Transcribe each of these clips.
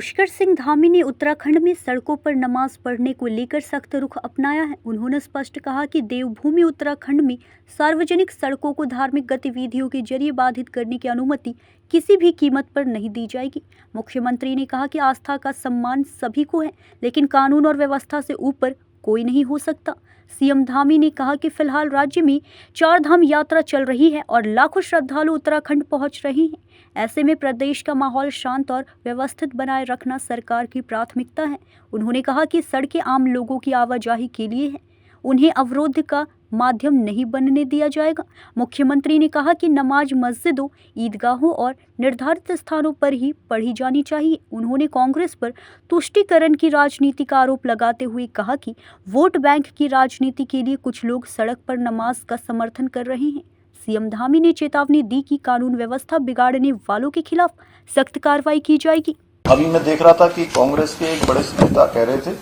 पुष्कर सिंह धामी ने उत्तराखंड में सड़कों पर नमाज पढ़ने को लेकर सख्त रुख अपनाया है। उन्होंने स्पष्ट कहा कि देवभूमि उत्तराखंड में सार्वजनिक सड़कों को धार्मिक गतिविधियों के जरिए बाधित करने की अनुमति किसी भी कीमत पर नहीं दी जाएगी। मुख्यमंत्री ने कहा कि आस्था का सम्मान सभी को है, लेकिन कानून और व्यवस्था से ऊपर कोई नहीं हो सकता। सीएम धामी ने कहा कि फिलहाल राज्य में 4 धाम यात्रा चल रही है और लाखों श्रद्धालु उत्तराखंड पहुंच रहे हैं। ऐसे में प्रदेश का माहौल शांत और व्यवस्थित बनाए रखना सरकार की प्राथमिकता है। उन्होंने कहा कि सड़कें आम लोगों की आवाजाही के लिए है, उन्हें अवरोध का माध्यम नहीं बनने दिया जाएगा। मुख्यमंत्री ने कहा कि नमाज मस्जिदों, ईदगाहों और निर्धारित स्थानों पर ही पढ़ी जानी चाहिए। उन्होंने कांग्रेस पर तुष्टीकरण की राजनीति का आरोप लगाते हुए कहा कि वोट बैंक की राजनीति के लिए कुछ लोग सड़क पर नमाज का समर्थन कर रहे हैं। सीएम धामी ने चेतावनी दी कि कानून व्यवस्था बिगाड़ने वालों के खिलाफ सख्त कार्रवाई की जाएगी। अभी मैं देख रहा था कि कांग्रेस के एक बड़े नेता कह रहे थे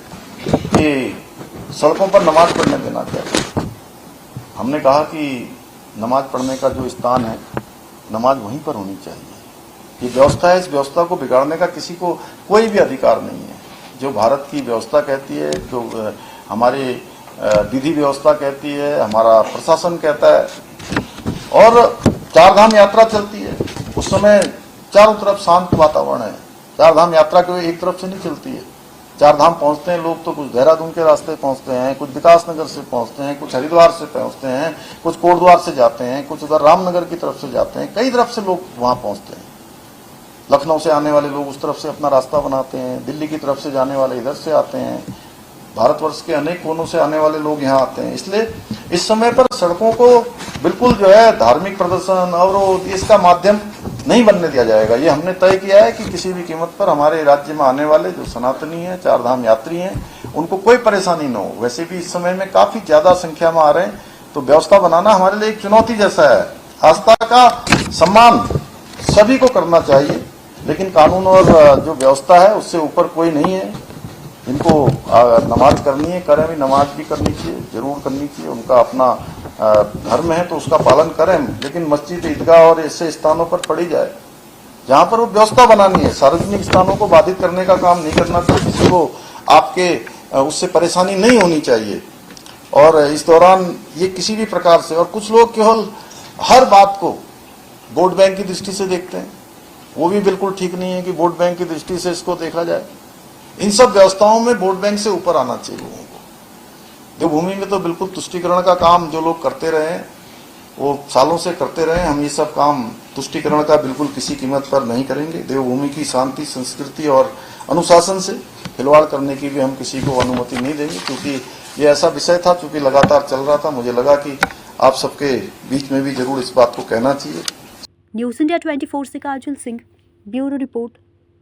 कि सड़कों पर नमाज पढ़ने देना चाहिए। हमने कहा कि नमाज पढ़ने का जो स्थान है, नमाज वहीं पर होनी चाहिए। ये व्यवस्था है, इस व्यवस्था को बिगाड़ने का किसी को कोई भी अधिकार नहीं है। जो भारत की व्यवस्था कहती है, जो हमारी विधि व्यवस्था कहती है, हमारा प्रशासन कहता है, और 4 धाम यात्रा चलती है, उस समय चारों तरफ शांत वातावरण है। 4 धाम यात्रा कोई एक तरफ से नहीं चलती है। 4 धाम पहुंचते हैं लोग तो कुछ देहरादून के रास्ते पहुंचते हैं, कुछ विकासनगर से पहुंचते हैं, कुछ हरिद्वार से पहुंचते हैं, कुछ कोटद्वार से जाते हैं, कुछ उधर रामनगर की तरफ से जाते हैं। कई तरफ से लोग वहां पहुंचते हैं। लखनऊ से आने वाले लोग उस तरफ से अपना रास्ता बनाते हैं, दिल्ली की तरफ से जाने वाले इधर से आते हैं, भारतवर्ष के अनेक कोनों से आने वाले लोग यहाँ आते हैं। इसलिए इस समय पर सड़कों को बिल्कुल जो है धार्मिक प्रदर्शन, अवरोध, इसका माध्यम नहीं बनने दिया जाएगा। ये हमने तय किया है कि किसी भी कीमत पर हमारे राज्य में आने वाले जो सनातनी हैं, 4 धाम यात्री हैं, उनको कोई परेशानी न हो। वैसे भी इस समय में काफी ज्यादा संख्या में आ रहे हैं, तो व्यवस्था बनाना हमारे लिए एक चुनौती जैसा है। आस्था का सम्मान सभी को करना चाहिए, लेकिन कानून और जो व्यवस्था है उससे ऊपर कोई नहीं है। इनको नमाज करनी है, करें भी, नमाज भी करनी चाहिए, जरूर करनी चाहिए। उनका अपना धर्म है तो उसका पालन करें, लेकिन मस्जिद, ईदगाह और ऐसे स्थानों पर पढ़ी जाए जहां पर वो व्यवस्था बनानी है। सार्वजनिक स्थानों को बाधित करने का काम नहीं करना चाहिए, किसी को आपके उससे परेशानी नहीं होनी चाहिए। और इस दौरान ये किसी भी प्रकार से, और कुछ लोग केवल हर बात को वोट बैंक की दृष्टि से देखते हैं, वो भी बिल्कुल ठीक नहीं है कि वोट बैंक की दृष्टि से इसको देखा जाए। इन सब व्यवस्थाओं में वोट बैंक से ऊपर आना चाहिए लोगों को। देवभूमि में तो बिल्कुल तुष्टीकरण का काम जो लोग करते रहे, वो सालों से करते रहे। हम ये सब काम तुष्टीकरण का बिल्कुल किसी कीमत पर नहीं करेंगे। देवभूमि की शांति, संस्कृति और अनुशासन से खिलवाड़ करने की भी हम किसी को अनुमति नहीं देंगे, क्योंकि ये ऐसा विषय था चूंकि लगातार चल रहा था। मुझे लगा कि आप सबके बीच में भी जरूर इस बात को कहना चाहिए। न्यूज़ इंडिया 24 से काजल सिंह, ब्यूरो रिपोर्ट।